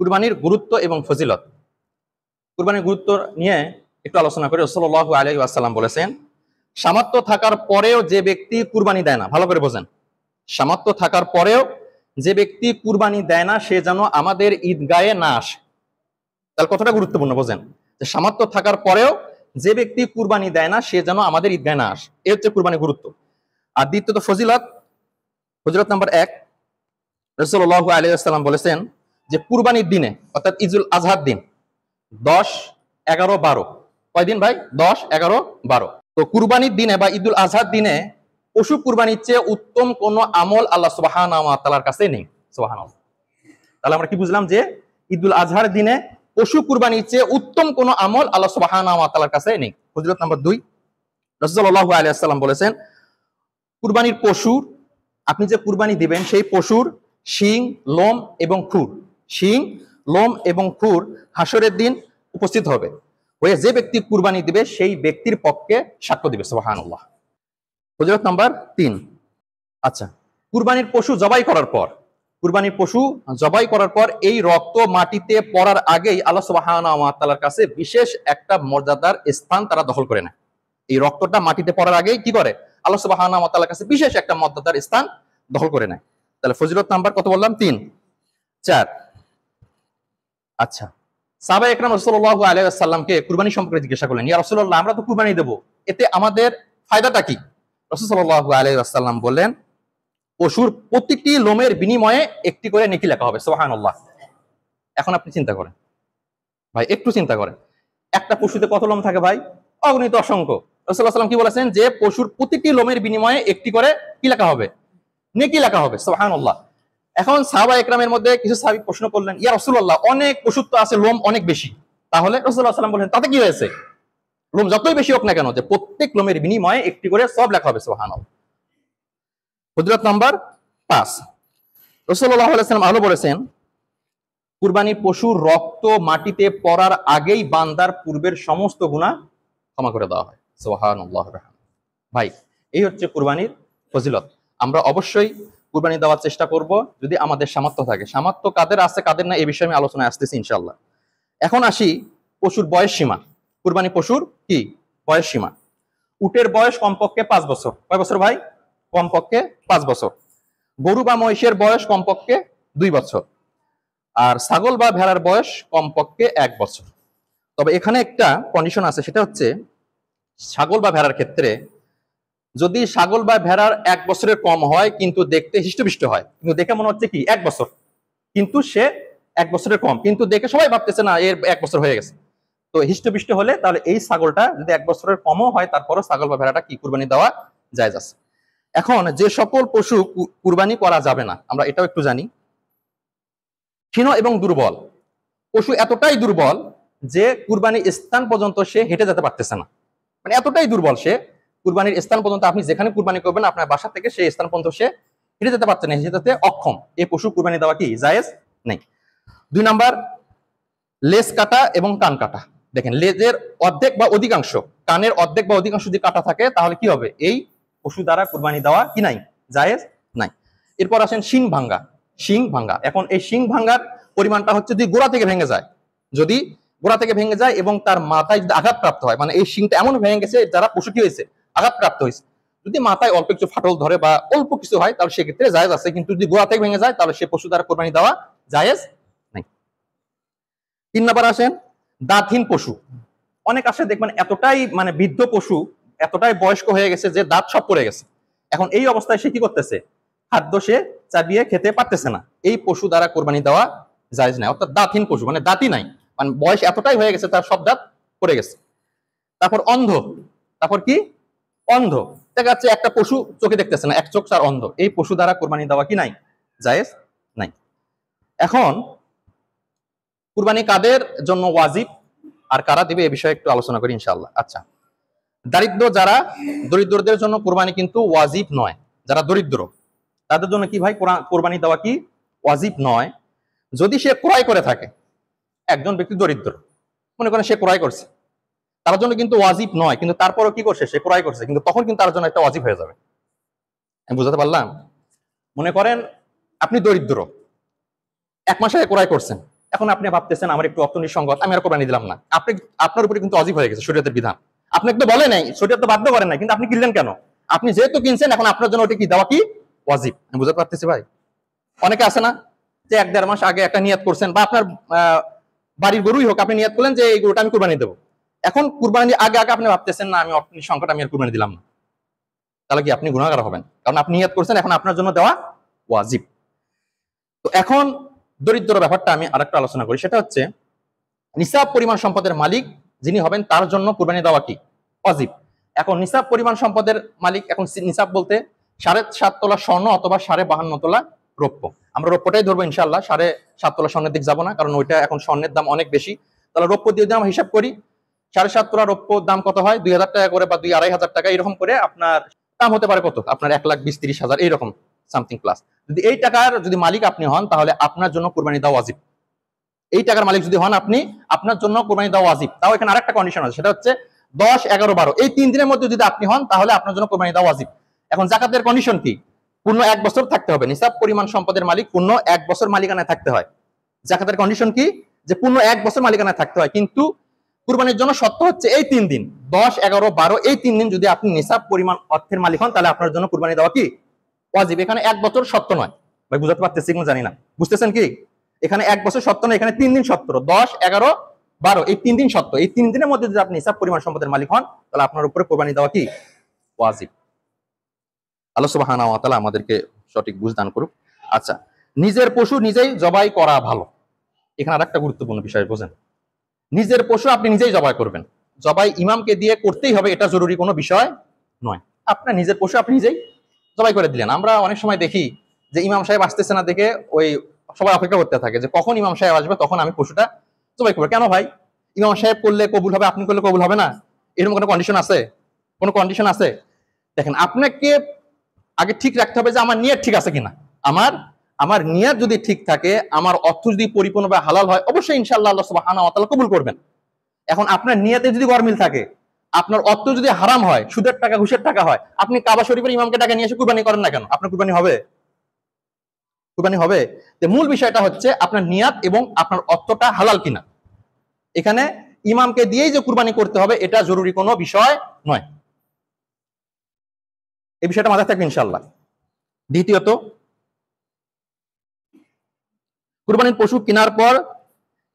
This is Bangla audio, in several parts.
কুরবানির গুরুত্ব এবং ফজিলত। কুরবানির গুরুত্ব নিয়ে একটু আলোচনা করে রাসূলুল্লাহ আলাইহি ওয়াসাল্লাম বলেছেন, সামর্থ্য থাকার পরেও যে ব্যক্তি কুরবানি দেয় না, ভালো করে বোঝেন, সামর্থ্য থাকার পরেও যে ব্যক্তি কুরবানি দেয় না সে যেন আমাদের ঈদগাহে না আসে। তাহলে কতটা গুরুত্বপূর্ণ বোঝেন, যে সামর্থ্য থাকার পরেও যে ব্যক্তি কুরবানি দেয় না সে যেন আমাদের ঈদগাহে না আসে। এই হচ্ছে কুরবানির গুরুত্ব। আর দ্বিতীয়ত ফজিলত, ফজিলত নাম্বার 1, রাসূলুল্লাহ আলাইহি ওয়াসাল্লাম বলেছেন যে কুরবানির দিনে অর্থাৎ ঈদুল আজহার দিন 10, 11, 12, কয়দিন ভাই? 10, 11, 12। তো কুরবানির দিনে বা ঈদুল আজহার দিনে পশু কুরবানির চেয়ে উত্তম কোন আমল আল্লাহ সুবহানাহু ওয়া তাআলার কাছে নেই। সুবহানাল্লাহ। তাহলে আমরা কি বুঝলাম, যে ঈদুল আজহার দিনে পশু কুরবানির চেয়ে উত্তম কোন আমল আল্লাহ সুবহানাহু ওয়া তাআলার কাছে নেই। ফজিলত নাম্বার 2, রাসূলুল্লাহ আলাইহি ওয়াসাল্লাম বলেছেন কুরবানির পশুর, আপনি যে কুরবানি দিবেন সেই পশুর শিং, লোম এবং খুর, শিং, লোম এবং খুর হাসরের দিন উপস্থিত হবে, হয়ে যে ব্যক্তি কুরবানি দিবে সেই ব্যক্তির পক্ষে সাক্ষ্য দিবে। সুবহানাল্লাহ। ফজিলত নাম্বার 3, আচ্ছা, কুরবানির পশু জবাই করার পর, কুরবানির পশু জবাই করার পর এই রক্ত মাটিতে পড়ার আগেই আল্লাহ সুবহানাহু ওয়া তাআলার কাছে বিশেষ একটা মর্যাদার স্থান তারা দখল করে নেয়। এই রক্তটা মাটিতে পড়ার আগেই কি করে? আল্লাহ সুবহানাহু ওয়া তাআলার কাছে বিশেষ একটা মর্যাদার স্থান দখল করে নেয়। তাহলে ফজিলত নাম্বার কত বললাম? 3, 4। আচ্ছা, সাহাবায়ে কেরাম রাসূলুল্লাহ আলাইহি ওয়াসাল্লামকে কুরবানি সম্পর্কে জিজ্ঞাসা করলেন, ইয়া রাসূলুল্লাহ, আমরা তো কুরবানি দেব, এতে আমাদের ফায়দাটা কি? রাসূল সাল্লাল্লাহু আলাইহি ওয়াসাল্লাম বললেন, পশুর প্রতিটি লোমের বিনিময়ে একটি করে নেকি লেখা হবে। সুবহানাল্লাহ। এখন আপনি চিন্তা করেন ভাই, একটু চিন্তা করেন, একটা পশুতে কত লোম থাকে ভাই? অগণিত, অসংখ্য। রাসূলুল্লাহ সাল্লাল্লাহু আলাইহি ওয়াসাল্লাম কি বলেছেন, যে পশুর প্রতিটি লোমের বিনিময়ে একটি করে কি লেখা হবে? নেকি লেখা হবে। সুবহানাল্লাহ। এখন সাহাবায়ে কেরামের মধ্যে কিছু সাহাবী প্রশ্ন করলেন, ইয়া রাসূলুল্লাহ, অনেক পশুর তো আছে লোম অনেক বেশি, তাহলে রাসূলুল্লাহ সাল্লাল্লাহু আলাইহি ওয়াসাল্লাম বলেন, তাতে কি হয়েছে? লোম যতই বেশি হোক না কেন, যে প্রত্যেক লোমের বিনিময়ে একটি করে সব লেখা হবে। সুবহানাল্লাহ। ফজিলত নাম্বার 5, রাসূলুল্লাহ সাল্লাল্লাহু আলাইহি ওয়াসাল্লাম আরো বলেছেন, কুরবানির পশুর রক্ত মাটিতে পড়ার আগেই বান্দার পূর্বের সমস্ত গুনাহ ক্ষমা করে দেওয়া হয়। সুবহানাল্লাহ। ভাই, এই হচ্ছে কুরবানির ফজিলত। আমরা অবশ্যই কুরবানি দেওয়ার চেষ্টা করব যদি আমাদের সামর্থ্য থাকে। সামর্থ্য কাদের আছে কাদের না এই বিষয়ে আমি আলোচনায় আসতেছি ইনশাআল্লাহ। এখন আসি পশুর বয়স সীমা। কুরবানি পশুর কি বয়স সীমা? উটের বয়স কমপক্ষে 5 বছর। কয় বছর ভাই? কমপক্ষে 5 বছর। গরু বা মহিষের বয়স কমপক্ষে 2 বছর। আর ছাগল বা ভেড়ার বয়স কমপক্ষে 1 বছর। তবে এখানে একটা কন্ডিশন আছে, সেটা হচ্ছে ছাগল বা ভেড়ার ক্ষেত্রে যদি ছাগল বা ভেড়ার 1 বছরের কম হয় কিন্তু দেখতে হিষ্টপিষ্ট হয়, কিন্তু দেখে মনে হচ্ছে কি 1 বছর, কিন্তু সে 1 বছরের কম, কিন্তু দেখে সবাই ভাবতেছে না এর 1 বছর হয়ে গেছে, তো হিষ্টপিষ্ট হলে তাহলে এই ছাগলটা যদি 1 বছরের কমও হয় তারপরও ছাগল বা ভেড়াটা কি কুরবানি দেওয়া জায়েজ আছে। এখন যে সকল পশু কুরবানি করা যাবে না আমরা এটাও একটু জানি। ক্ষীণ এবং দুর্বল পশু, এতটাই দুর্বল যে কুরবানির স্থান পর্যন্ত সে হেঁটে যেতে পারতেছে না, মানে এতটাই দুর্বল সে, কুরবানির স্থান পর্যন্ত আপনি যেখানে কুরবানি করবেন আপনার বাসা থেকে সেই স্থান পর্যন্ত সে হেঁটে যেতে পারছে না, হেঁটে যেতে অক্ষম, এই পশু কুরবানি দেওয়া কি জায়েজ নেই। 2 নাম্বার, লেজ কাটা এবং কান কাটা। দেখেন, লেজের অর্ধেক বা অধিকাংশ, কানের অর্ধেক বা অধিকাংশ যদি কাটা থাকে তাহলে কি হবে? এই পশু দ্বারা কুরবানি দেওয়া কি নাই, জায়েজ নাই। এরপর আসেন শিং ভাঙ্গা। শিং ভাঙ্গা, এখন এই শিং ভাঙ্গার পরিমাণটা হচ্ছে যদি গোড়া থেকে ভেঙে যায়, যদি গোড়া থেকে ভেঙে যায় এবং তার মাথায় যদি আঘাতপ্রাপ্ত হয়, মানে এই শিংটা এমন ভেঙে গেছে যারা পশু কি হয়েছে, আঘাতপ্রাপ্ত হয়েছে, যদি মাথায় অল্প কিছু ফাটল ধরে বা অল্প কিছু হয় তাহলে সেক্ষেত্রে জায়েজ আছে, কিন্তু যদি গোড়া থেকে ভেঙে যায় তাহলে সে পশু দ্বারা কোরবানি দেওয়া জায়েজ নাই। 3 নাম্বার আসেন দাঁতহীন পশু। অনেক আসে দেখবেন এতটাই মানে বৃদ্ধ পশু, এতটাই বয়স্ক হয়ে গেছে যে দাঁত সব পড়ে গেছে, এখন এই অবস্থায় সে কি করতেছে, খাদ্য সে চাবিয়ে খেতে পারতেছে না, এই পশু দ্বারা কোরবানি দেওয়া জায়েজ নাই। অর্থাৎ দাঁতহীন পশু মানে দাঁতই নাই, মানে বয়স এতটাই হয়ে গেছে তার সব দাঁত পড়ে গেছে। তারপর অন্ধ, তারপর কি অন্ধ, দেখা যাচ্ছে একটা পশু চোখে দেখতেছে না, এক চোখ তার অন্ধ, এই পশু দ্বারা কোরবানি দেওয়া কি নাই, জায়েজ নাই। এখন কুরবানি কাদের জন্য ওয়াজিব আর কারা দিবে এই বিষয়ে একটু আলোচনা করি ইনশাআল্লাহ। আচ্ছা, যারা দরিদ্রদের জন্য কুরবানি কিন্তু ওয়াজিব নয়, যারা দরিদ্র তাদের জন্য কি ভাই কোরবানি দেওয়া কি ওয়াজিব নয়। যদি সে ক্রয় করে থাকে, একজন ব্যক্তি দরিদ্র, মনে করেন সে ক্রয় করছে, তার জন্য কিন্তু ওয়াজিব নয়, কিন্তু তারপরও কি করছে, সে ক্রয় করছে, কিন্তু তখন কিন্তু তার জন্য একটা ওয়াজিব হয়ে যাবে। আমি বুঝাতে পারলাম? মনে করেন আপনি দরিদ্র, 1 মাস আগে ক্রয় করছেন, এখন আপনি ভাবতেছেন আমার একটু অর্থনৈতিক সংকট, আমি আর কোরবানি দিলাম না। আপনি, আপনার উপরে কিন্তু ওয়াজিব হয়ে গেছে শরীয়তের বিধান। আপনি একটু বলে নাই, শরীয়ত তো বাধ্য করেন নাই, কিন্তু আপনি কিনলেন কেন? আপনি যেহেতু কিনছেন, এখন আপনার জন্য ওটা কি দেওয়া কি ওয়াজিব। আমি বুঝতে পারতেছি ভাই? অনেকে আছে না যে 1-1.5 মাস আগে একটা নিয়ত করছেন, বা আপনার বাড়ির গরুই হোক, আপনি নিয়ত করলেন যে এই গরুটা আমি কুরবানি দেবো। এখন কুরবানি আগে আগে আপনি ভাবতেছেন না আমি অর্থনৈতিক সংকট, আমি আর কুরবানি দিলাম না। তাহলে কি আপনি গুনাহগার হবেন? কারণ আপনি নিয়ত করছেন, এখন আপনার জন্য দেওয়া ওয়াজিব। তো এখন দরিদ্র ব্যাপারটা আমি আরেকটা আলোচনা করি, সেটা হচ্ছে নিসাব পরিমাণ সম্পদের মালিক যিনি হবেন তার জন্য কুরবানি দেওয়া কি ওয়াজিব। এখন নিসাব পরিমাণ সম্পদের মালিক, এখন নিসাব বলতে 7.5 তোলা স্বর্ণ অথবা 52.5 তোলা রৌপ্য। আমরা রৌপ্যটাই ধরবো ইনশাআল্লাহ, 7.5 তোলা স্বর্ণের দিক যাবো না, কারণ ওইটা এখন স্বর্ণের দাম অনেক বেশি। তাহলে রৌপ্য দিয়ে যদি আমরা হিসাব করি, 7.5 তোলা রৌপ্য দাম কত হয়? 2,000 টাকা করে, বা 2,000-2,500 টাকা এরকম করে আপনার দাম হতে পারে। কত? আপনার 1,20,000-30,000 এইরকম সামথিং প্লাস। যদি এই টাকার যদি মালিক আপনি হন, তাহলে আপনার জন্য কুরবানি দেওয়া ওয়াজিব। এই টাকার মালিক যদি হন আপনি, আপনার জন্য কুরবানি দেওয়া ওয়াজিব। তাও এখানে আরেকটা কন্ডিশন আছে, সেটা হচ্ছে 10, 11, 12 এই 3 দিনের মধ্যে যদি আপনি হন, তাহলে আপনার জন্য কুরবানি দেওয়া ওয়াজিব। এখন যাকাতের কন্ডিশন কি? পূর্ণ 1 বছর থাকতে হবে। নিসাব পরিমাণ সম্পদের মালিক পূর্ণ 1 বছর মালিকানায় থাকতে হয়। যাকাতের কন্ডিশন কি? যে পূর্ণ 1 বছর মালিকানায় থাকতে হয়। কিন্তু কুরবানির জন্য শর্ত হচ্ছে এই 3 দিন, 10, 11, 12 এই 3 দিন যদি আপনি নিসাব পরিমাণ অর্থের মালিক হন, তাহলে আপনার জন্য কুরবানি দেওয়া কি ওয়াজিব। এখানে 1 বছর শর্ত নয়। ভাই বুঝতে পারতেছি কিনা জানি না, বুঝতেছেন কি? এখানে 1 বছর শর্ত নয়, এখানে 3 দিন শর্ত। 10, 11, 12 এই 3 দিন শর্ত। এই 3 দিনের মধ্যে যদি আপনি নিসাব পরিমাণ সম্পদের মালিক হন, তাহলে আপনার উপরে কুরবানি দেওয়া কি ওয়াজিব। আল্লাহ সুবহানাহু ওয়া তাআলা আমাদেরকে সঠিক বুঝ দান করুক। আচ্ছা, নিজের পশু নিজেই জবাই করা ভালো। এখানে আরেকটা গুরুত্বপূর্ণ বিষয় বোঝেন, নিজের পশু আপনি নিজেই জবাই করবেন। জবাই ইমামকে দিয়ে করতেই হবে, এটা জরুরি কোনো বিষয় নয়। আপনার নিজের পশু আপনি নিজেই জবাই করে দিলেন। আমরা অনেক সময় দেখি যে ইমাম সাহেব আসতেছে না দেখে ওই সবাই অপেক্ষা করতে থাকে যে কখন ইমাম সাহেব আসবে, তখন আমি পশুটা জবাই করবো। কেন ভাই? ইমাম সাহেব করলে কবুল হবে, আপনি করলে কবুল হবে না? এরকম কোনো কন্ডিশন আছে? কোনো কন্ডিশন আছে? দেখেন, আপনাকে আগে ঠিক রাখতে হবে যে আমার নিয়ত ঠিক আছে কিনা। আমার নিয়ত যদি ঠিক থাকে, আমার অর্থ যদি পরিপূর্ণভাবে হালাল হয়, অবশ্যই ইনশাআল্লাহ আল্লাহ সুবহানাহু ওয়া তাআলা কবুল করবেন। এখন আপনার নিয়তে যদি গরমিল থাকে, আপনার অর্থ যদি হারাম হয়, সুদের টাকা ঘুষের টাকা হয়, আপনি কাবা শরীফের ইমামকে টাকা নিয়ে এসে কুরবানি করেন না কেন? আপনার কুরবানি হবে? কুরবানি হবে? যে মূল বিষয়টা হচ্ছে আপনার নিয়াত এবং আপনার অর্থটা হালাল কিনা। এখানে ইমামকে দিয়েই যে কুরবানি করতে হবে এটা জরুরি কোনো বিষয় নয়। এই বিষয়টা মাথায় থাকবে ইনশাআল্লাহ। দ্বিতীয়ত, কুরবানির পশু কেনার পর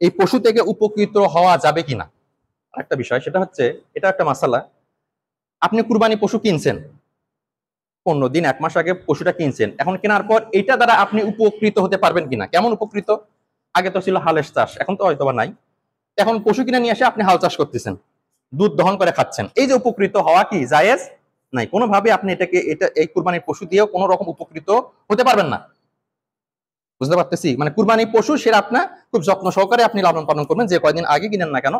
এই পশু থেকে উপকৃত হওয়া যাবে কিনা একটা বিষয়, সেটা হচ্ছে, এটা একটা মাসালা। আপনি কুরবানি পশু কিনছেন, 15 দিন 1 মাস আগে পশুটা কিনছেন। এখন কেনার পর এটা দ্বারা আপনি উপকৃত হতে পারবেন কিনা। কেমন উপকৃত? আগে তো ছিল হালের চাষ, এখন তো হয়তো বা নাই। এখন পশু কিনে নিয়ে এসে আপনি হাল চাষ করতেছেন, দুধ দহন করে খাচ্ছেন। এই যে উপকৃত হওয়া কি জায়েজ? নাই। কোনোভাবে আপনি এই কুরবানির পশু দিয়েও কোনো রকম উপকৃত হতে পারবেন না। বুঝতে পারতেছি? মানে কুরবানি পশু সেটা আপনার খুব যত্ন সহকারে আপনি লালন পালন করবেন, যে কয়দিন আগে কিনেন না কেন,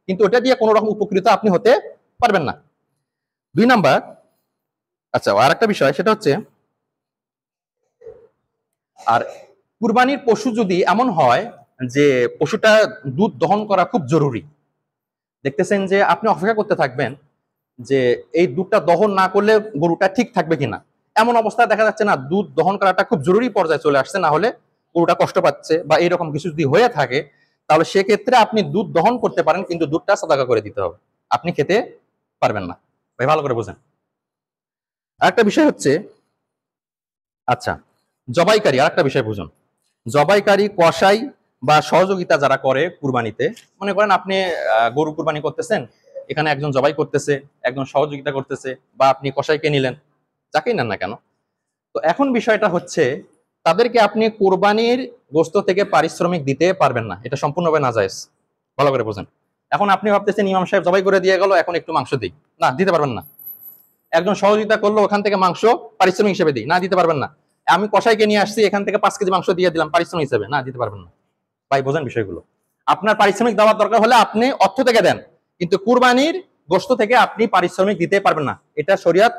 কিন্তু ওটা দিয়ে কোনো রকম উপকৃত আপনি হতে পারবেন না। 2 নাম্বার, আচ্ছা আর একটা বিষয়, সেটা হচ্ছে, আর কুরবানির পশু যদি এমন হয় যে পশুটা দুধ দহন করা খুব জরুরি, দেখতেছেন যে আপনি অপেক্ষা করতে থাকবেন যে এই দুধটা দহন না করলে গরুটা ঠিক থাকবে কিনা। এমন অবস্থায় দেখা যাচ্ছে না, দুধ দহন করাটা খুব জরুরি পর্যায়ে চলে আসছে, না হলে গরুটা কষ্ট পাচ্ছে বা এরকম কিছু যদি হয়ে থাকে, তাহলে সেক্ষেত্রে আপনি দুধ দহন করতে পারেন, কিন্তু দুধটা সাদাকা করে দিতে হবে, আপনি খেতে পারবেন না। ভাই ভালো করে বোঝেন। আরেকটা বিষয় হচ্ছে, আচ্ছা জবাইকারী, আরেকটা বিষয় বুঝুন। জবাইকারী, কসাই বা সহযোগিতা যারা করে কুরবানিতে, মনে করেন আপনি গরু কুরবানি করতেছেন, এখানে একজন জবাই করতেছে, একজন সহযোগিতা করতেছে, বা আপনি কসাইকে নিলেন, যাকেই নেন না কেন। তো এখন বিষয়টা হচ্ছে, তাদেরকে আপনি কুরবানির গোশত থেকে পারিশ্রমিক দিতে পারবেন না, এটা সম্পূর্ণভাবে নাজায়েজ। ভালো করে বোঝেন। এখন আপনি ভাবতেছেন ইমাম সাহেব জবাই করে দিয়ে গেল, এখন একটু মাংস দিই, না দিতে পারবেন না। একজন সহযোগিতা করলো, ওখান থেকে মাংস পারিশ্রমিক হিসেবে দিই, না দিতে পারবেন না। আমি কসাইকে নিয়ে আসছি, এখান থেকে 5 কেজি মাংস দিয়ে দিলাম পারিশ্রমিক হিসেবে, না দিতে পারবেন না। ভাই বোঝেন বিষয়গুলো। আপনার পারিশ্রমিক দেওয়ার দরকার হলে আপনি অর্থ থেকে দেন, কিন্তু কুরবানির গোশত থেকে আপনি পারিশ্রমিক দিতে পারবেন না, এটা শরীয়ত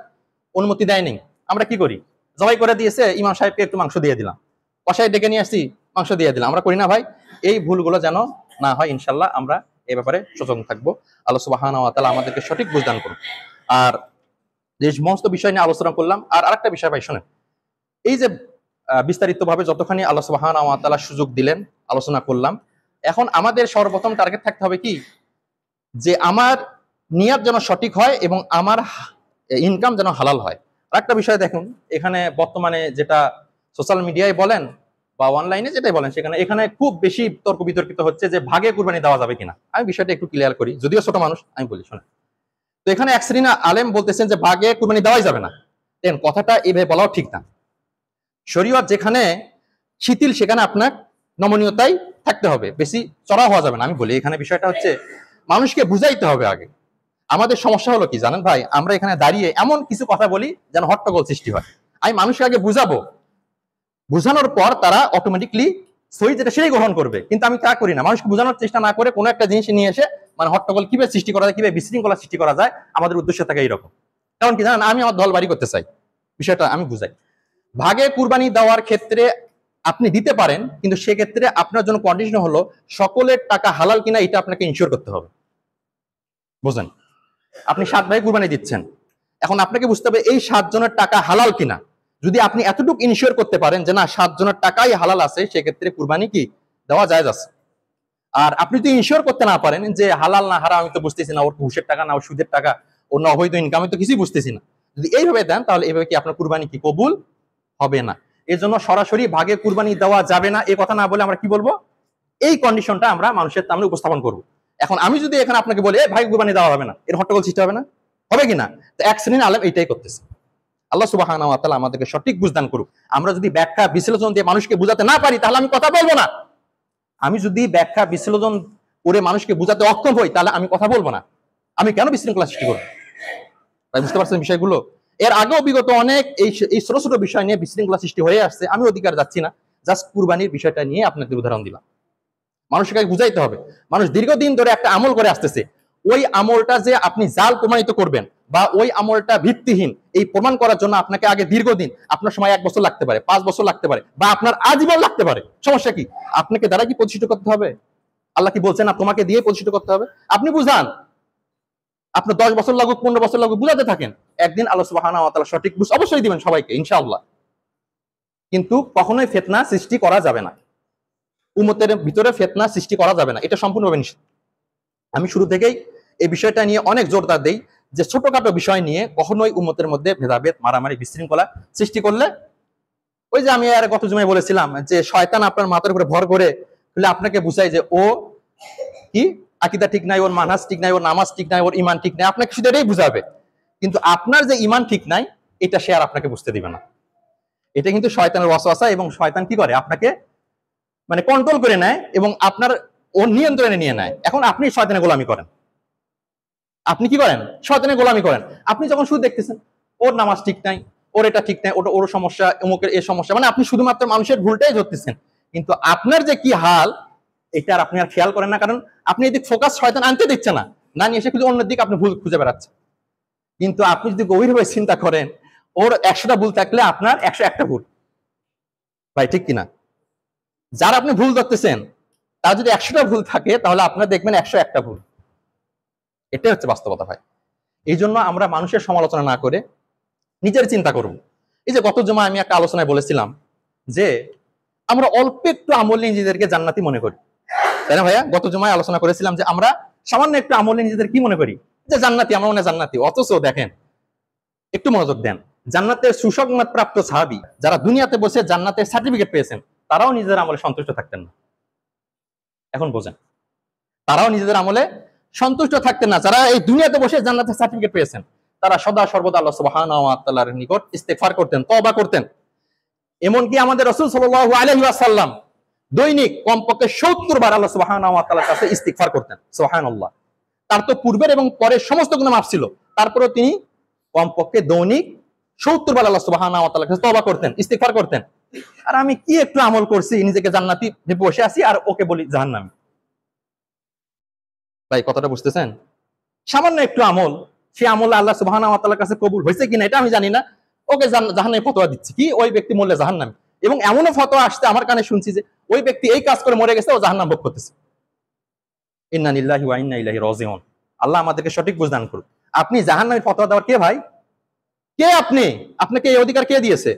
অনুমতি দেয়নি। আমরা কি করি? জবাই করে দিয়েছে, ইমাম সাহেবকে একটু মাংস দিয়ে দিলাম, কসাই ডেকে নিয়ে আসছি, মাংস দিয়ে দিলাম। আমরা করি না ভাই? এই ভুলগুলো যেন না হয়, ইনশাল্লাহ আমরা এই ব্যাপারে সচেতন থাকবো। আল্লাহ সুবহানাহু ওয়া তাআলা আমাদেরকে সঠিক বুঝদান করুন। আর যে সমস্ত বিষয় নিয়ে আলোচনা করলাম, আর আরেকটা বিষয় ভাই শোনেন, এই যে বিস্তারিত ভাবে যতখানি আল্লাহ সুবহানাহু ওয়া তাআলা সুযোগ দিলেন, আলোচনা করলাম, এখন আমাদের সর্বপ্রথম টার্গেট থাকতে হবে কি, যে আমার নিয়ত যেন সঠিক হয় এবং আমার ইনকাম যেন হালাল হয়। আর একটা বিষয় দেখুন, এখানে বর্তমানে যেটা সোশ্যাল মিডিয়ায় বলেন বা অনলাইনে যেটাই বলেন, এখানে খুব বেশি তর্ক বিতর্কিত হচ্ছে যে ভাগে কুরবানি দেওয়া যাবে কিনা। আমি বিষয়টা একটু ক্লিয়ার করি, যদিও ছোট মানুষ আমি বলি শোনেন। তো এখানে এক শ্রেণী আলেম বলতেছেন যে ভাগে কুরবানি দেওয়াই যাবে না। দেন কথাটা এইভাবে বলাও ঠিক না। শরীয়ত যেখানে শিথিল সেখানে আপনার নমনীয়তাই থাকতে হবে, বেশি চড়া হওয়া যাবে না। আমি বলি এখানে বিষয়টা হচ্ছে মানুষকে বুঝাইতে হবে আগে। আমাদের সমস্যা হলো কি জানেন ভাই, আমরা এখানে দাঁড়িয়ে এমন কিছু কথা বলি যেন হট্টগোল সৃষ্টি হয়। আমি মানুষকে আগে বুঝাবো, বুঝানোর পর তারা অটোমেটিকলি সহি যেটা সেটাই গ্রহণ করবে। কিন্তু আমি তা করি না, মানুষকে বোঝানোর চেষ্টা না করে কোনো একটা জিনিস নিয়ে এসে মানে হট্টগোল কিভাবে সৃষ্টি করা যায়, কিভাবে বিশৃঙ্খলা সৃষ্টি করা যায়, আমাদের উদ্দেশ্য থাকে এইরকম। কারণ কি জানেন, আমি আমার দল বাড়ি করতে চাই, বিষয়টা আমি বুঝাই। ভাগে কুরবানি দেওয়ার ক্ষেত্রে আপনি দিতে পারেন, কিন্তু সেক্ষেত্রে আপনার জন্য কন্ডিশন হলো সকলের টাকা হালাল কিনা এটা আপনাকে ইনশিওর করতে হবে। বুঝলেন? আপনি 7 ভাই কুরবানি দিচ্ছেন, এখন আপনাকে বুঝতে হবে এই 7 জনের টাকা হালাল কিনা। যদি আপনি এতটুকু ইনশিওর করতে পারেন যে না 7 জনের টাকাই হালাল আছে, সেক্ষেত্রে কুরবানি কি দেওয়া জায়েজ আছে। আর আপনি যদি ইনশিওর করতে না পারেন যে হালাল না হারাম আমি তো বুঝতেছি না, ওর ঘুষের টাকা না ওর সুদের টাকা, ওর না অবৈধ ইনকাম আমি তো কিছুই বুঝতেছি না, যদি এইভাবে দেন তাহলে এইভাবে কি আপনার কুরবানি কি কবুল হবে না। এই জন্য সরাসরি ভাগে কুরবানি দেওয়া যাবে না এই কথা না বলে আমরা কি বলবো, এই কন্ডিশনটা আমরা মানুষের সামনে উপস্থাপন করব। এখন আমি যদি এখানে আপনাকে বলি ভাই কুরবানি দেওয়া হবে না, এর হট্টগোল সৃষ্টি হবে না, হবে কিনা? তো এক শ্রেণীর আলেম এইটাই করতেছে। আল্লাহ সুবহানাহু ওয়া তাআলা আমাদেরকে সঠিক বুঝদান করুক। আমরা যদি ব্যাখ্যা বিশ্লেষণ দিয়ে মানুষকে বুঝাতে না পারি তাহলে আমি কথা বলবো না। আমি যদি ব্যাখ্যা বিশ্লেষণ করে মানুষকে বুঝাতে অক্ষম হই তাহলে আমি কথা বলবো না। আমি কেন বিশৃঙ্খলা সৃষ্টি করবো? তাই বুঝতে পারছেন বিষয়গুলো? এর আগেও বিগত অনেক এই ছোট ছোট বিষয় নিয়ে বিশৃঙ্খলা সৃষ্টি হয়ে আসছে। আমি অধিকার যাচ্ছি না, জাস্ট কুরবানির বিষয়টা নিয়ে আপনাদের উদাহরণ দিলাম। মানুষকে বুঝাইতে হবে। মানুষ দীর্ঘদিন ধরে একটা আমল করে আসতেছে, ওই আমলটা যে আপনি জাল প্রমাণিত করবেন বা ওই আমলটা ভিত্তিহীন এই প্রমাণ করার জন্য আপনাকে আগে দীর্ঘদিন, আপনার সময় 1 বছর লাগতে পারে, 5 বছর লাগতে পারে, বা আপনার আজীবন লাগতে পারে। সমস্যা কি? আপনাকে দ্বারা কি প্রতিষ্ঠিত করতে হবে? আল্লাহ কি বলছেন না তোমাকে দিয়ে প্রতিষ্ঠিত করতে হবে? আপনি বুঝান, আপনার 10 বছর লাগুক 15 বছর লাগুক বুঝাতে থাকেন, একদিন আল্লাহ সুবহানাহু ওয়া তাআলা সঠিক বুঝ অবশ্যই দিবেন সবাইকে ইনশাআল্লাহ। কিন্তু কখনোই ফিতনা সৃষ্টি করা যাবে না, উম্মতের ভিতরে ফিতনা সৃষ্টি করা যাবে না, এটা সম্পূর্ণভাবে নিষেধ। আমি শুরু থেকেই এই বিষয়টা নিয়ে অনেক জোরদার দেই যে ছোটখাটো বিষয় নিয়ে কখনোই উম্মতের মধ্যে ভেদাভেদ, মারামারি, বিশৃঙ্খলা সৃষ্টি করলে, ওই যে আমি আর গত জুমায় বলেছিলাম যে শয়তান আপনার মাথার উপরে ভর করে আপনাকে বুঝায় যে ও কি আকীদা ঠিক নাই, ওর মানহাজ ঠিক নাই, ওর নামাজ ঠিক নাই, ওর ঈমান ঠিক নাই, আপনাকে শুধু এটাই বুঝাবে। কিন্তু আপনার যে ঈমান ঠিক নাই এটা সে আর আপনাকে বুঝতে দিবে না। এটা কিন্তু শয়তানের ওয়াসওয়াসা, এবং শয়তান কি করে আপনাকে মানে কন্ট্রোল করে নেয় এবং আপনার ওর নিয়ন্ত্রণে নিয়ে নেয়। এখন আপনি শয়তানের গোলামি করেন, আপনি কি করেন? শয়তানের গোলামি করেন। আপনি যখন শুধু দেখতেছেন ওর নামাজ ঠিক নাই, ওর এটা ঠিক নাই, ওটা ওর সমস্যা, অমুকের এই সমস্যা, মানে আপনি শুধুমাত্র মানুষের ভুলটাই ধরতেছেন, কিন্তু আপনার যে কি হাল এটা আর আপনি আর খেয়াল করেন না। কারণ আপনি এদিক ফোকাস শয়তান আনতে দিচ্ছে না, না নিয়ে এসে কিন্তু অন্য দিকে আপনি ভুল খুঁজে বেড়াচ্ছেন। কিন্তু আপনি যদি গভীরভাবে চিন্তা করেন, ওর 100টা ভুল থাকলে আপনার 101টা ভুল, ভাই ঠিক কিনা? যার আপনি ভুল ধরতেছেন তার যদি 100টা ভুল থাকে তাহলে আপনার দেখবেন 101টা ভুল। এটাই হচ্ছে বাস্তবতা ভাই। এই জন্য আমরা মানুষের সমালোচনা না করে নিজের চিন্তা করব। এই যে গত জমা আমি একটা আলোচনায় বলেছিলাম যে আমরা অল্প একটু আমল নিয়ে নিজেদেরকে জান্নাতি মনে করি, তাই না ভাইয়া? গত জমায় আলোচনা করেছিলাম যে আমরা সামান্য একটু আমল নিয়ে নিজেদের কি মনে করি, যে জান্নাতি, আমরা মনে জান্নাতি। অথচ দেখেন, একটু মনোযোগ দেন, জান্নাতের সুসংবাদ প্রাপ্ত সাহাবী যারা দুনিয়াতে বসে জান্নাতের সার্টিফিকেট পেয়েছেন, তারাও নিজেদের আমলে সন্তুষ্ট থাকতেন না। এখন বোঝেন, তারাও নিজেদের আমলে সন্তুষ্ট থাকতেন না। যারা এই দুনিয়াতে বসে জান্নাতের সার্টিফিকেট পেয়েছেন, তারা সদা সর্বদা আল্লাহ সুবহানাহু ওয়া তাআলার নিকট ইস্তেগফার করতেন, তওবা করতেন। এমনকি আমাদের রাসূল সাল্লাল্লাহু আলাইহি ওয়াসাল্লাম দৈনিক কমপক্ষে 70 বার আল্লাহ সুবহানাহু ওয়া তাআলার কাছে ইস্তিগফার করতেন। সুবহানাল্লাহ। তার তো পূর্বের এবং পরের সমস্ত গুনাহ মাফ ছিল, তারপরেও তিনি কমপক্ষে দৈনিক 70 বার আল্লাহ সুবহানাহু ওয়া তাআলার কাছে তওবা করতেন, ইস্তিগফার করতেন। আর আমি কি একটু আমল করছি, নিজেকে জান্নাতি ভেবে বসে আছি আর ওকে বলি জাহান্নামী। ভাই কথাটা বুঝতেছেন? সামান্য একটু আমল, সেই আমল আল্লাহ সুবহানাহু ওয়া তাআলার কাছে কবুল হয়েছে কিনা এটা আমি জানি না, ওকে জাহান্নামে ফতোয়া দিচ্ছি কি ওই ব্যক্তি মরলে জাহান্নামী। এবং এমনও ফতোয়া আসছে আমার কানে শুনছি যে ওই ব্যক্তি এই কাজ করে মরে গেছে, ও জাহান্নাম ভোগ করতেছে। ইন্না লিল্লাহি ওয়া ইন্না ইলাইহি রাজিউন। আল্লাহ আমাদেরকে সঠিক বুঝদান করুন। আপনি জাহান্নামের ফতোয়া দেওয়ার কে ভাই? কে আপনি? আপনাকে এই অধিকার কে দিয়েছে?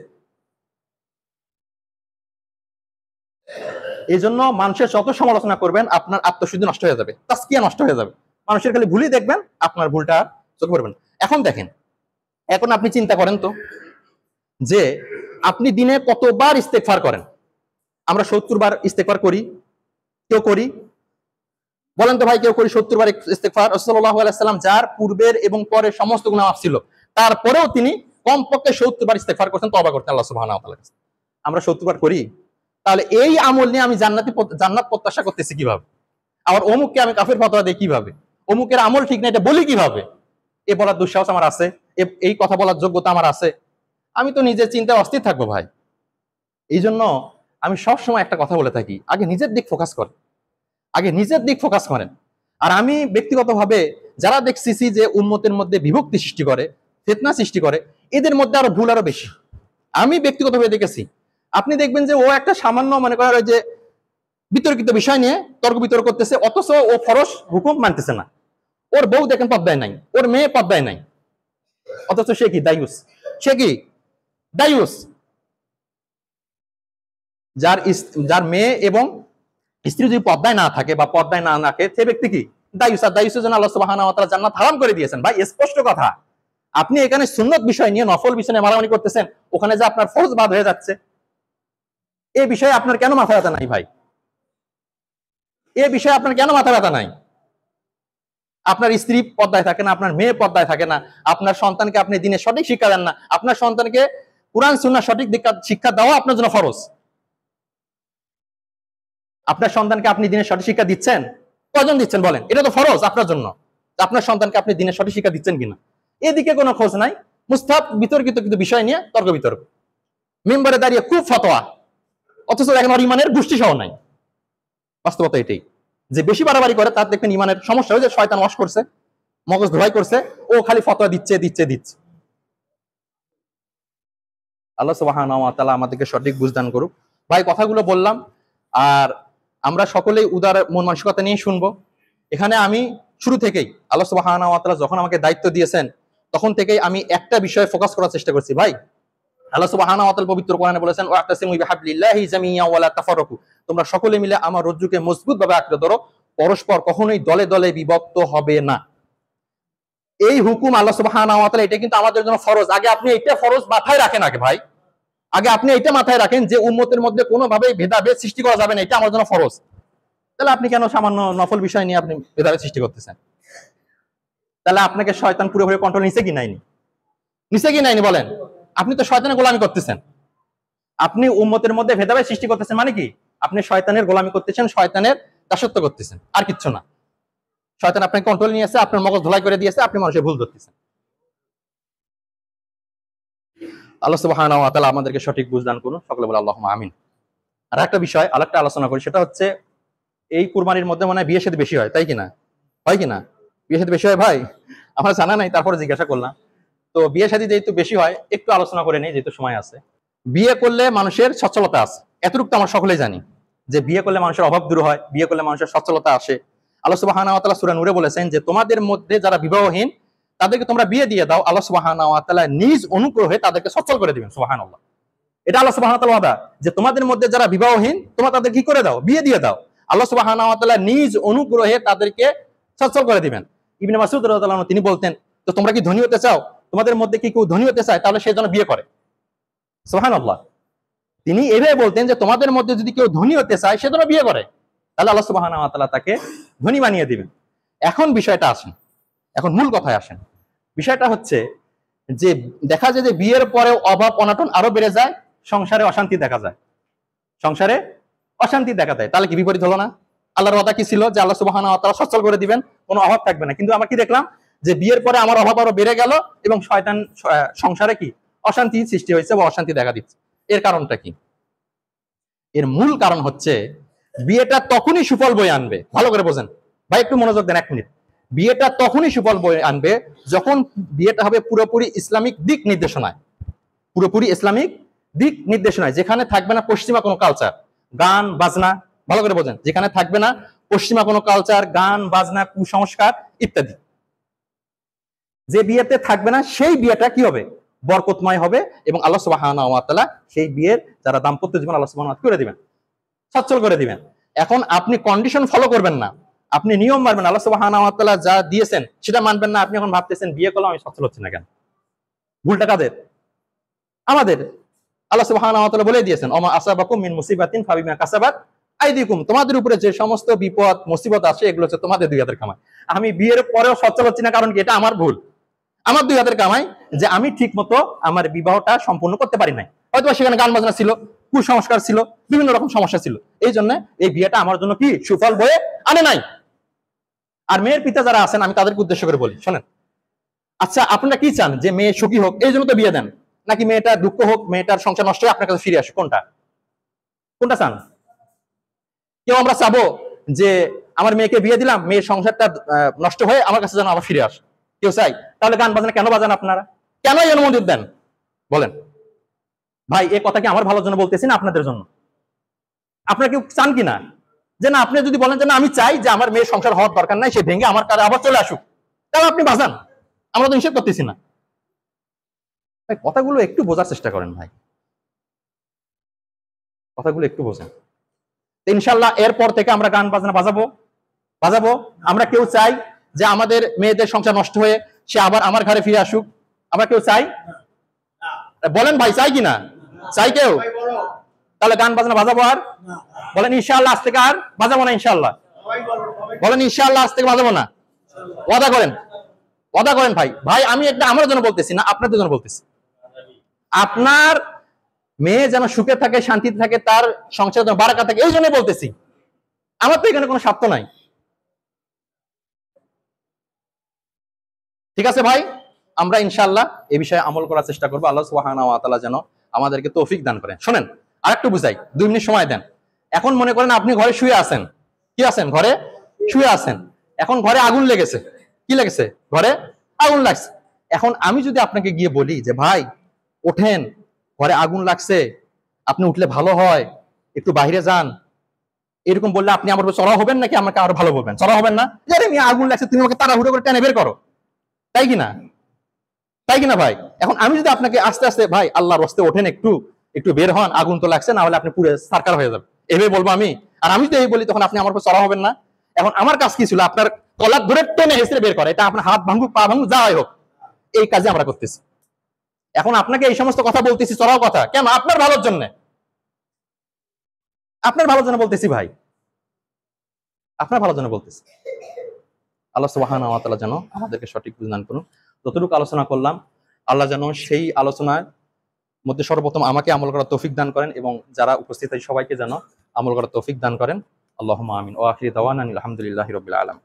এই জন্য মানুষের যত সমালোচনা করবেন আপনার আত্মশুদ্ধি নষ্ট হয়ে যাবে, তাসকিয়া নষ্ট হয়ে যাবে। মানুষের খালি ভুলই দেখবেন, আপনার ভুলটা চোখে পড়বেন। এখন দেখেন, এখন আপনি চিন্তা করেন তো যে আপনি দিনে কতবার ইস্তেগফার করেন? আমরা 70 বার ইস্তেগফার করি, কেউ করি? বলেন তো ভাই, কেউ করি 70 বার ইস্তেগফার? রাসূলুল্লাহ সাল্লাল্লাহু আলাইহি ওয়াসাল্লাম যার পূর্বের এবং পরের সমস্ত গুনাহ মাফ ছিল, তারপরেও তিনি কমপক্ষে 70 বার ইস্তেগফার করতেন, তওবা করতেন আল্লাহ সুবহানাহু ওয়া তাআলার কাছে। আমরা 70 বার করি? তাহলে এই আমল নিয়ে আমি জান্নাত প্রত্যাশা করতেছি কিভাবে? আবার অমুককে আমি কাফের ফতোয়া দেই কিভাবে? অমুকের আমল ঠিক না এটা বলি কিভাবে? এ বলার দুঃসাহস আমার আছে? এই কথা বলার যোগ্যতা আমার আছে? আমি তো নিজের চিন্তায় অস্থির থাকবো ভাই। এই জন্য আমি সবসময় একটা কথা বলে থাকি, আগে নিজের দিক ফোকাস করেন, আগে নিজের দিক ফোকাস করেন। আর আমি ব্যক্তিগতভাবে যারা দেখছি যে উম্মতের মধ্যে বিভক্তি সৃষ্টি করে, ফিতনা সৃষ্টি করে, এদের মধ্যে আরো ভুল আরো বেশি। আমি ব্যক্তিগতভাবে দেখেছি, আপনি দেখবেন যে ও একটা সামান্য মনে করেন যে বিতর্কিত বিষয় নিয়ে তর্ক বিতর্ক করতেছে, অথচ ও ফরজ হুকুম মানতেছে না। ওর বউ দেখেন পর্দায় নাই, ওর মেয়ে পর্দায় নাই, অথচ সে কি দায়ুস? সে কি দায়ুস? যার মেয়ে এবং স্ত্রী যদি পর্দায় না থাকে বা পর্দায় না রাখে, সে ব্যক্তি কি দায়ুস। আর দায়ুসের জন্য আল্লাহ সুবহানাহু ওয়া তাআলা জান্নাত হারাম করে দিয়েছেন। ভাই স্পষ্ট কথা। আপনি এখানে সুন্নত বিষয় নিয়ে, নফল বিষয় নিয়ে মারামারি করতেছেন, ওখানে যে আপনার ফরজ বাদ হয়ে যাচ্ছে, এই বিষয়ে আপনার কেন মাথা ব্যথা নাই ভাই? এই বিষয়ে আপনার কেন মাথা ব্যথা নাই? আপনার স্ত্রী পর্দায় থাকে না, আপনার মেয়ে পর্দায় থাকে না, আপনার সন্তানকে আপনি দিনের সঠিক শিক্ষা দেন না, আপনার সন্তানকে কুরআন সুন্নাহ সঠিক শিক্ষা দেওয়া আপনার জন্য ফরজ। আপনার সন্তানকে আপনি দিনের সঠিক শিক্ষা দিচ্ছেন? কয়জন দিচ্ছেন বলেন? এটা তো ফরজ আপনার জন্য। আপনার সন্তানকে আপনি দিনের সঠিক শিক্ষা দিচ্ছেন কিনা, এদিকে কোনো খোঁজ নাই। মুস্তাহাব বিতর্কিত কিন্তু বিষয় নিয়ে তর্ক বিতর্ক, মেম্বারে দাঁড়িয়ে খুব ফতোয়া, অথচ দেখেন ওর ইমানের গোষ্ঠী সহ নাই। বাস্তবতা এটাই, যে বেশি বাড়াবাড়ি করে তার দেখবেন ইমানের সমস্যা হয়ে যায়, শয়তান ওয়াশ করছে, মগজ ধোলাই করছে, ও খালি ফতোয়া দিচ্ছে দিচ্ছে দিচ্ছে। আল্লাহ সুবহানাহু ওয়া তাআলা আমাদেরকে সঠিক বুঝদান করুক। ভাই কথাগুলো বললাম, আর আমরা সকলেই উদার মন মানসিকতা নিয়ে শুনবো। এখানে আমি শুরু থেকেই আল্লাহ সুবহানাহু ওয়া তাআলা যখন আমাকে দায়িত্ব দিয়েছেন, তখন থেকেই আমি একটা বিষয়ে ফোকাস করার চেষ্টা করছি। ভাই আল্লাহ সুবহানাহু ওয়া তাআলা পবিত্র কোরআনে বলেছেন, ওয়াতাসিমু বিহাবলিল্লাহি জামিআ ওয়া লা তাফাররাকু, তোমরা সকলে মিলে আমার রজ্জুকে মজবুতভাবে আঁকড়ে ধরো, পরস্পর কখনোই দলে দলে বিভক্ত হবে না। এই হুকুম আল্লাহ সুবহানাহু ওয়া তাআলা, এটা কিন্তু আমাদের জন্য ফরজ। আগে আপনি এটা ফরজ মাথায় রাখেন, আগে ভাই আগে আপনি এটা মাথায় রাখেন যে উম্মতের মধ্যে কোনোভাবেই ভেদাভেদ সৃষ্টি করা যাবে না, এটা আমার জন্য ফরজ। তাহলে আপনি কেন সামান্য নফল বিষয় নিয়ে আপনি ভেদাভেদ সৃষ্টি করতেছেন? তাহলে আপনাকে শয়তান পুরোপুরি কন্ট্রোল নিছে কি নাইনি? নিছে কি নাইনি বলেন? আপনি তো শয়তানের গোলামি করতেছেন। আপনি উম্মতের মধ্যে ভেদাভেদ সৃষ্টি করতেছেন, মানে কি? আপনি শয়তানের গোলামি করতেছেন, শয়তানের দাসত্ব করতেছেন, আর কিচ্ছু না। শয়তান আপনাকে কন্ট্রোল নিয়েছে, আপনার মগজ ধোলাই করে দিয়েছে, আপনি মানুষের ভুল ধরতেছেন। আল্লাহ সুবহানাহু ওয়া তাআলা আমাদেরকে সঠিক বুঝদান করুন, সকলে বলে আল্লাহুম্মা আমিন। আর একটা বিষয়, আরেকটা আলোচনা করি, সেটা হচ্ছে এই কুরবানির মধ্যে মনে হয় বিয়ে শাদী বেশি হয়, তাই কিনা? হয় কিনা? বিয়ে শাদী বেশি হয় ভাই? আমার জানা নাই, তারপরে জিজ্ঞাসা করলাম। তো বিয়ে শাদী যেহেতু বেশি হয়, একটু আলোচনা করে নেই যেহেতু সময় আছে। বিয়ে করলে মানুষের সচ্ছলতা আছে, এতটুকু তো আমরা সকলেই জানি যে বিয়ে করলে মানুষের অভাব দূর হয়, বিয়ে করলে মানুষের সচ্ছলতা আসে। আল্লাহ সুবহানাহু ওয়া তাআলা সূরা নূরে বলেছেন যে তোমাদের মধ্যে যারা বিবাহহীন তাদেরকে তোমরা বিয়ে দিয়ে দাও, আল্লাহ সুবহানাহু ওয়া তাআলা নিজ অনুগ্রহে তাদেরকে সচ্ছল করে দিবেন। সুবহানাল্লাহ। এটা আল্লাহ সুবহানাহু ওয়া তাআলা ওয়াদা, যে তোমাদের মধ্যে যারা বিবাহহীন তোমরা তাদের কি করে দাও? বিয়ে দিয়ে দাও। আল্লাহ সুবহানাহু ওয়া তাআলা নিজ অনুগ্রহে তাদেরকে সচ্ছল করে দিবেন। ইবনে মাসউদ রাদিয়াল্লাহু আনহু তিনি বলতেন, তো তোমরা কি ধনী হতে চাও? তোমাদের মধ্যে কি কেউ ধনী হতে চায়? তাহলে সে যেন বিয়ে করে। সুবহানাল্লাহ। তিনি এভাবে বলতেন যে তোমাদের মধ্যে যদি কেউ ধনী হতে চায় সে যেন বিয়ে করে, তাহলে আল্লাহ সুবহানাহু ওয়া তাআলা তাকে ধনী বানিয়ে দিবেন। এখন বিষয়টা আসেন, এখন মূল কথায় আসেন। বিষয়টা হচ্ছে যে দেখা যায় যে বিয়ের পরেও অভাব অনটন আরো বেড়ে যায়, সংসারে অশান্তি দেখা যায়, সংসারে অশান্তি দেখা দেয়। তাহলে কি বিপরীত হলো না? আল্লাহর ওয়াদা কি ছিল যে আল্লাহ সুবহানাহু ওয়া তাআলা সচ্ছল করে দিবেন, কোনো অভাব থাকবে না। কিন্তু আমরা কি দেখলাম যে বিয়ের পরে আমার অভাব আরো বেড়ে গেল এবং শয়তান সংসারে কি অশান্তি সৃষ্টি হয়েছে বা অশান্তি দেখা দিচ্ছে। এর কারণটা কি? এর মূল কারণ হচ্ছে বিয়েটা তখনই সুফল বয়ে আনবে। ভালো করে বোঝেন ভাই, একটু মনোযোগ দেন 1 মিনিট। বিয়েটা তখনই সুফল বয়ে আনবে যখন বিয়েটা হবে পুরোপুরি ইসলামিক দিক নির্দেশনায়, পুরোপুরি ইসলামিক দিক নির্দেশনায়, যেখানে থাকবে না পশ্চিমা কোনো কালচার, গান বাজনা। ভালো করে বোঝেন, যেখানে থাকবে না পশ্চিমা কোনো কালচার, গান বাজনা, কুসংস্কার ইত্যাদি। যে বিয়েতে থাকবে না সেই বিয়েটা কি হবে? বরকতময় হবে এবং আল্লাহ সুবহানাহু ওয়া তাআলা সেই বিয়ের যারা দাম্পত্য জীবন আল্লাহ সুবহানাহু ওয়া তাআলা করে দিবেন। সচ্ছল করে দিবেন। এখন আপনি কন্ডিশন ফলো করবেন না, আপনি নিয়ম মানবেন, আল্লাহ সুবহানাহু ওয়া তাআলা যা দিয়েছেন সেটা মানবেন না। আপনি এখন ভাবতেছেন বিয়ে করলাম আমি সচ্ছল হচ্ছি না কেন? ভুলটা কাদের? আমাদের। আল্লাহ সুবহানাহু ওয়া তাআলা বলে দিয়েছেন, ওমা আসাবাকুম মিন মুসিবাতিন ফাবিমা কাসাবাত আইদিকুম, তোমাদের উপরে যে সমস্ত বিপদ মুসিবত আসে এগুলো হচ্ছে তোমাদের দুই হাতের কামাই। আমি বিয়ের পরেও সচ্ছল হচ্ছি না, কারণ কি? এটা আমার ভুল, আমার দুই হাতের কামাই, যে আমি ঠিক মতো আমার বিবাহটা সম্পূর্ণ করতে পারি নাই। হয়তো সেখানে গান বাজনা ছিল, কুসংস্কার ছিল, বিভিন্ন রকম সমস্যা ছিল, এই জন্য এই বিয়েটা আমার জন্য কি সুফল বয়ে আনে নাই। আর মেয়ের পিতা যারা আছেন আমি তাদেরকে উদ্দেশ্য করে বলি, শোনেন, আচ্ছা আপনারা কি চান? যে মেয়ে সুখী হোক এই জন্য তো বিয়ে দেন, নাকি মেয়েটা দুঃখ হোক, মেয়েটার সংসার নষ্ট হয়ে আপনার কাছে ফিরে আসে? কোনটা কোনটা চান? কেউ আমরা চাবো যে আমার মেয়েকে বিয়ে দিলাম, মেয়ের সংসারটা নষ্ট হয়ে আমার কাছে যেন আবার ফিরে আসে? কেউ চাই? তাহলে গান বাজনা কেন বাজান আপনারা? কেন এই অনুমতি দেন বলেন? ভাই এই কথা কি আমার ভালোর জন্য বলতেছি না আপনাদের জন্য? আপনারা কেউ চান কিনা যে না, আপনি যদি বলেন যে না আমি চাই যে আমার মেয়ের সংসার হওয়ার দরকার নাই, সে ভেঙে আমার কাছে আবার চলে আসুক, তাহলে আপনি বাজান, আমরা তো নিষেধ করতেছি না। ভাই কথাগুলো একটু বোঝার চেষ্টা করেন ভাই, কথাগুলো একটু বোঝেন। ইনশাল্লাহ এরপর থেকে আমরা গান বাজনা বাজাবো। আমরা কেউ চাই যে আমাদের মেয়েদের সংসার নষ্ট হয়ে সে আবার আমার ঘরে ফিরে আসুক? আমরা কেউ চাই? বলেন ভাই, চাই কিনা? চাই কেউ? তাহলে গান বাজনা বাজাবো আর? বলেন ইনশাআল্লাহ আজ থেকে আর বাজাবো না ইনশাআল্লাহ? বলেন ইনশাআল্লাহ আজ থেকে বাজাবো না? ওয়াদা করেন, ওয়াদা করেন ভাই। ভাই আমি একটা আমার জন্য বলতেছি না, আপনাদের জন্য বলতেছি। আপনার মেয়ে যেন সুখে থাকে, শান্তিতে থাকে, তার সংসার যেন বারাকা থাকে, এই জন্য বলতেছি। আমার তো এখানে কোনো স্বার্থ নাই। ঠিক আছে ভাই, আমরা ইনশাআল্লাহ এই বিষয়ে আমল করার চেষ্টা করবো। আল্লাহ সুবহানাহু ওয়া তাআলা যেন আমাদেরকে তৌফিক দান করেন। শোনেন, আরেকটু বুঝাই, 2 মিনিট সময় দেন। এখন মনে করেন আপনি ঘরে শুয়ে আছেন, কি আছেন? ঘরে শুয়ে আছেন। এখন ঘরে আগুন লেগেছে। কি লেগেছে? ঘরে আগুন লাগছে। এখন আমি যদি আপনাকে গিয়ে বলি যে ভাই ওঠেন, ঘরে আগুন লাগছে, আপনি উঠলে ভালো হয়, একটু বাইরে যান, এরকম বললে আপনি আমার উপর চড়াও হবেন নাকি আমাকে আরো ভালো বলবেন? চড়াও হবেন না? আরে মিয়া আগুন লাগছে, তুমি আমাকে তাড়াহুড়ো করে টেনে বের করো, তাই কিনা? তাই কিনা ভাই? এখন আমি যদি আপনাকে আস্তে আস্তে ভাই আল্লাহর রাস্তায় ওঠেন, একটু একটু বের হন, আগুন তো লাগছে, না হলে আপনি পুরো সার্কার হয়ে যাবেন, এভাবে বলবো আমি? আর আমি যদি এই বলি তখন আপনি আমার উপর চড়া হবেন না? এখন আমার কাজ কি ছিল? আপনার কলার ধরে টেনে হেসড়ে বের করে, এটা আপনার হাত ভাঙুক পা ভাঙুক যা হয় হোক, এই কাজে আমরা করতেছি। এখন আপনাকে এই সমস্ত কথা বলতেছি, চড়াও কথা কেন? আপনার ভালোর জন্য, আপনার ভালোর জন্য বলতেছি ভাই, আপনার ভালোর জন্য বলতেছি। আল্লাহ সুবহানাহু ওয়া তাআলা যেন আমাদেরকে সঠিক বুঝ দান করুন। যতটুকু আলোচনা করলাম আল্লাহ যেন সেই আলোচনার মধ্যে সর্বপ্রথম আমাকে আমল করার তৌফিক দান করেন এবং যারা উপস্থিত আছে সবাইকে যেন আমল করার তৌফিক দান করেন। আল্লাহুম্মা আমিন। ওয়া আখিরু দাওয়ানা আলহামদুলিল্লাহি রাব্বিল আলামিন।